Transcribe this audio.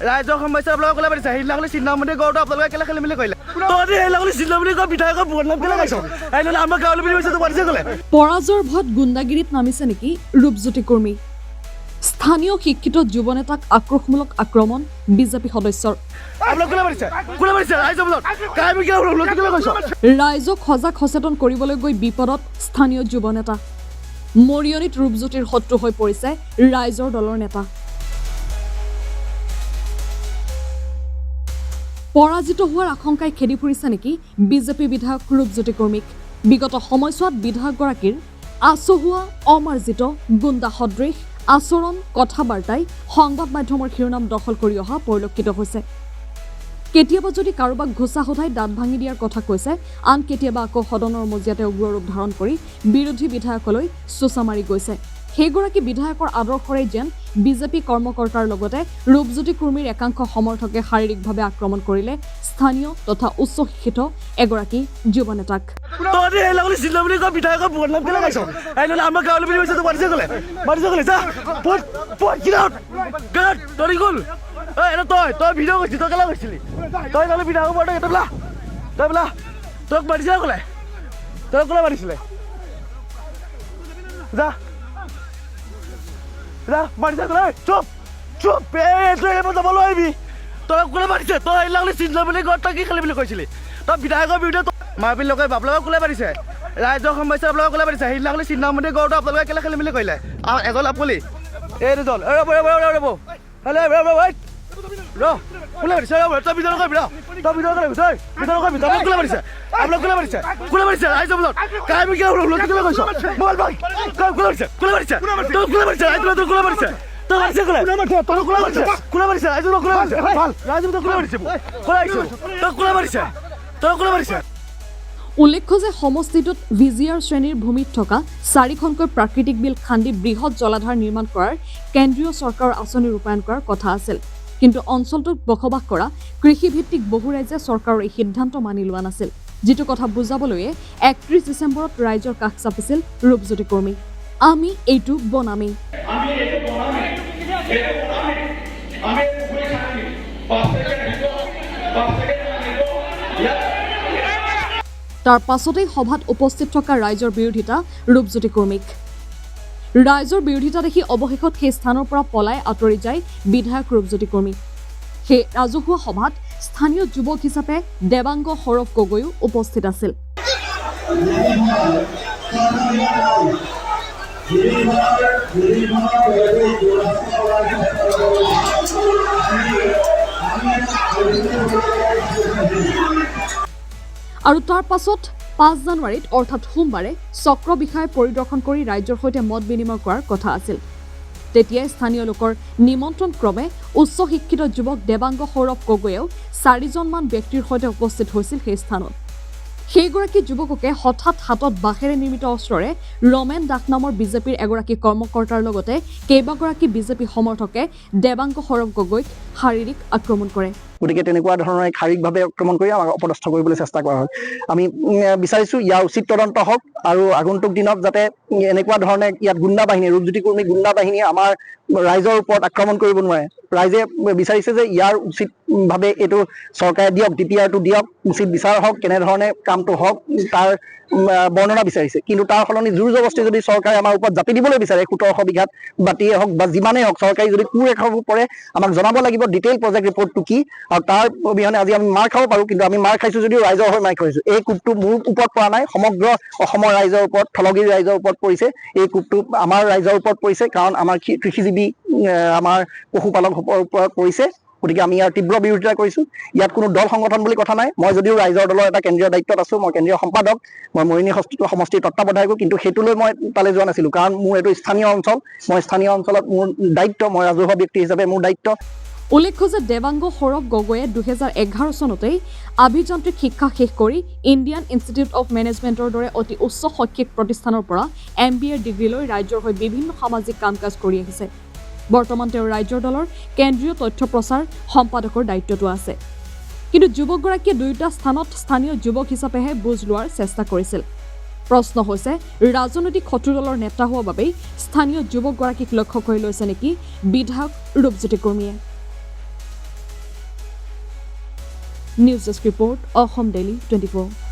ৰাইজৰ সমস্যা আপোনালোকে ক'লে পাৰিছে সেইদিনাখনি চিন্তামণি গড়টো আপোনালোকে কেলে খেলি মেলি কৰিলে তহঁতি সেইদিনাখনি চিন্তামণি গড় বিধায়কৰ বদনাম কেলে গাইছ সেইদিনাখনি আমাৰ গাঁৱলৈ বুলি কৈছে পাৰিছে ক'লে পৰাজয়ৰ ভয়ত গুণ্ডাগিৰিত নামিছে নেকি ৰূপজ্যোতি কুৰ্মী স্থানীয় শিক্ষিত যুৱ নেতাক আক্ৰোশমূলক আক্ৰমণ বিজেপি সদস্যৰ ৰাইজক সজাগ সচেতন কৰিবলৈ গৈ বিপদত স্থানীয় যুৱ নেতা মৰিয়নিত ৰূপজ্যোতিৰ শত্ৰু হৈ পৰিছে ৰাইজৰ দলৰ নেতা পৰাজিত হোৱাৰ আশংকাই খেদি ফুৰিছে নেকি বিজেপি বিধায়ক ৰূপজ্যোতি কুৰ্মীক বিগত সময়ছোৱাত বিধায়কগৰাকীৰ আচহুৱা অমাৰ্জিত গুণ্ডা সদৃশ আচৰণ কথা বাৰ্তাই সংবাদ মাধ্যমৰ শিৰোনাম দখল কৰি অহা পৰিলক্ষিত হৈছে কেতিয়াবা যদি কাৰোবাক ঘোচা সোধাই দাঁত ভাঙি দিয়াৰ কথা কৈছে আন কেতিয়াবা আকৌ সদনৰ মজিয়াতে উগ্ৰ ৰূপ ধাৰণ কৰি বিৰোধী বিধায়কলৈ চোচা মাৰি গৈছে সেইগৰাকী বিধায়কৰ আদৰ্শৰে যেন বিজেপি কৰ্মকৰ্তাৰ লগতে ৰূপজ্যোতি কুৰ্মীৰ একাংশ সমৰ্থকে শাৰীৰিকভাৱে আক্ৰমণ কৰিলে স্থানীয় তথা উচ্চ শিক্ষিত এগৰাকী যুৱ নেতাক তই ভিডিঅ' কৰিছিলি তই কেলা কৰিছিলি তই নহ'লে বিধায়ক তই বোলা তোক মাৰিছিলে ক'লে তই ক'লে মাৰিছিলে যা মাৰিছে ক'লে চুপ চুপ যাবলৈ আহিবি তই ক'লে মাৰিছে তই আহিলে চিন্তা বুলি ঘৰত তই কি খেলি বুলি কৈছিলি তই বিধায়কৰ বিৰুদ্ধে মাৰপিট লগাই আপোনালোকে ক'লে মাৰিছে ৰাইজৰ সমস্যা আপোনালোকে ক'লে মাৰিছে সেইদিনাখনি চিন্তামণি গড়টো আপোনালোকে কেলে খেলি মেলি কৰিলে এজন আপুনি এই দুজন ৰ'ব কোনে মাৰিছে তই ভিতৰত কৰিবি তই ভিতৰত কৰিবি ভিতৰত কৰিবি তই কোনে মাৰিছে আপোনাক কোনে মাৰিছে ৰাইজৰ মাজত কাহিনী কিয় কেলে কৈছ মোবাইল ভাই কোনে মাৰিছে তই কোনে মাৰিছে ৰাইজৰ মাজত কোনে মাৰিছে তই মাৰিছে কোনে কোনে মাৰিছে ৰাইজৰ কোনে মাৰিছে ৰাইজৰ কোনে মাৰিছে কোনে আহিছে তই কোনে মাৰিছে উল্লেখ্য যে সমষ্টিটোত ভিজিআৰ শ্ৰেণীৰ ভূমিত থকা 4খনকৈ প্ৰাকৃতিক বিল খান্দি বৃহৎ জলাধাৰ নিৰ্মাণ কৰাৰ কেন্দ্ৰীয় চৰকাৰৰ আঁচনি ৰূপায়ণ কৰাৰ কথা আছিল কিন্তু অঞ্চলটোত বসবাস কৰা কৃষিভিত্তিক বহু ৰাইজে চৰকাৰৰ এই সিদ্ধান্ত মানি লোৱা নাছিল যিটো কথা বুজাবলৈয়ে 31 ডিচেম্বৰত ৰাইজৰ কাষ চাপিছিল ৰূপজ্যোতি কুৰ্মী আমি এইটো বনামেই তাৰ পাছতেই সভাত উপস্থিত থকা ৰাইজৰ বিৰোধিতা ৰূপজ্যোতি কুৰ্মীক ৰাইজৰ বিৰোধিতা দেখি অৱশেষত সেই স্থানৰ পৰা পলাই আঁতৰি যায় বিধায়ক ৰূপজ্যোতি কুৰ্মী সেই ৰাজহুৱা সভাত স্থানীয় যুৱক হিচাপে দেৱাংগ সৌৰভ গগৈও উপস্থিত আছিল আৰু তাৰ পাছত 5 জানুৱাৰীত অৰ্থাৎ সোমবাৰে চক্ৰ বিষয়ে পৰিদৰ্শন কৰি ৰাইজৰ সৈতে মত বিনিময় কৰাৰ কথা আছিল তেতিয়াই স্থানীয় লোকৰ নিমন্ত্ৰণ ক্ৰমে উচ্চ শিক্ষিত যুৱক দেৱাংগ সৌৰভ গগৈয়েও 4জনমান ব্যক্তিৰ সৈতে উপস্থিত হৈছিল সেই স্থানত সেইগৰাকী যুৱককে হঠাৎ হাতত বাঁহেৰে নিৰ্মিত অস্ত্ৰৰে ৰমেন দাস নামৰ বিজেপিৰ এগৰাকী কৰ্মকৰ্তাৰ লগতে কেইবাগৰাকী বিজেপি সমৰ্থকে দেৱাংগ সৌৰভ গগৈক শাৰীৰিক আক্ৰমণ কৰে গতিকে তেনেকুৱা ধৰণৰ শাৰীৰিকভাৱে আক্ৰমণ কৰি আমাক অপদস্থ কৰিবলৈ চেষ্টা কৰা হয় আমি বিচাৰিছোঁ ইয়াৰ উচিত তদন্ত হওক আৰু আগন্তুক দিনত যাতে এনেকুৱা ধৰণে ইয়াত গুণ্ডা বাহিনী ৰূপজ্যোতি কুৰ্মী গুণ্ডা বাহিনীয়ে আমাৰ ৰাইজৰ ওপৰত আক্ৰমণ কৰিব নোৱাৰে ৰাইজে বিচাৰিছে যে ইয়াৰ উচিতভাৱে এইটো চৰকাৰে দিয়ক ডিপিআৰটো দিয়ক উচিত বিচাৰ হওক কেনেধৰণে কামটো হওক তাৰ বৰ্ণনা বিচাৰিছে কিন্তু তাৰ সলনি জোৰ জবস্তি যদি চৰকাৰে আমাৰ ওপৰত জাপি দিবলৈ বিচাৰে 1700 বিঘাত বাতিয়ে হওক বা যিমানেই হওক চৰকাৰী যদি কুৰেখাব পৰে আমাক জনাব লাগিব ডিটেইল প্ৰজেক্ট ৰিপৰ্টটো কি আৰু তাৰ অবিহনে আজি আমি মাৰ খাব পাৰোঁ কিন্তু আমি মাৰ খাইছোঁ যদিও ৰাইজৰ হৈ মাৰ খাইছোঁ এই কোপটো মোৰ ওপৰত পৰা নাই সমগ্ৰ অসমৰ ৰাইজৰ ওপৰত থলগিৰ ৰাইজৰ ওপৰত পৰিছে এই কোপটো আমাৰ ৰাইজৰ ওপৰত পৰিছে কাৰণ আমাৰ কৃষিজীৱী আমাৰ পশুপালকসকলৰ ওপৰত পৰিছে গতিকে আমি ইয়াৰ তীব্ৰ বিৰোধিতা কৰিছোঁ ইয়াত কোনো দল সংগঠন বুলি কথা নাই মই যদিও ৰাইজৰ দলৰ এটা কেন্দ্ৰীয় দায়িত্বত আছোঁ মই কেন্দ্ৰীয় সম্পাদক মই মৰিয়নি সমষ্টিৰ তত্ত্বাৱধায়ক কিন্তু সেইটোলৈ মই তালৈ যোৱা নাছিলোঁ কাৰণ মোৰ এইটো স্থানীয় অঞ্চল মই স্থানীয় অঞ্চলত মোৰ দায়িত্ব মই ৰাজহুৱা ব্যক্তি হিচাপে মোৰ দায়িত্ব উল্লেখ্য যে দেৱাংগ সৌৰভ গগৈয়ে 2011 চনতেই আভিযান্ত্ৰিক শিক্ষা শেষ কৰি ইণ্ডিয়ান ইনষ্টিটিউট অৱ মেনেজমেণ্টৰ দৰে অতি উচ্চ শৈক্ষিক প্ৰতিষ্ঠানৰ পৰা MBA ডিগ্ৰী লৈ ৰাজ্যৰ হৈ বিভিন্ন সামাজিক কাম কাজ কৰি আহিছে বৰ্তমান তেওঁ ৰাজ্যৰ দলৰ কেন্দ্ৰীয় তথ্য প্ৰচাৰ সম্পাদকৰ দায়িত্বটো আছে কিন্তু যুৱকগৰাকীয়ে দুয়োটা স্থানত স্থানীয় যুৱক হিচাপেহে বুজ লোৱাৰ চেষ্টা কৰিছিল প্ৰশ্ন হৈছে ৰাজনৈতিক শত্ৰু দলৰ নেতা হোৱাৰ বাবেই স্থানীয় যুৱকগৰাকীক লক্ষ্য কৰি লৈছে নেকি বিধায়ক ৰূপজ্যোতি কুৰ্মীয়ে news desk report Assam daily 24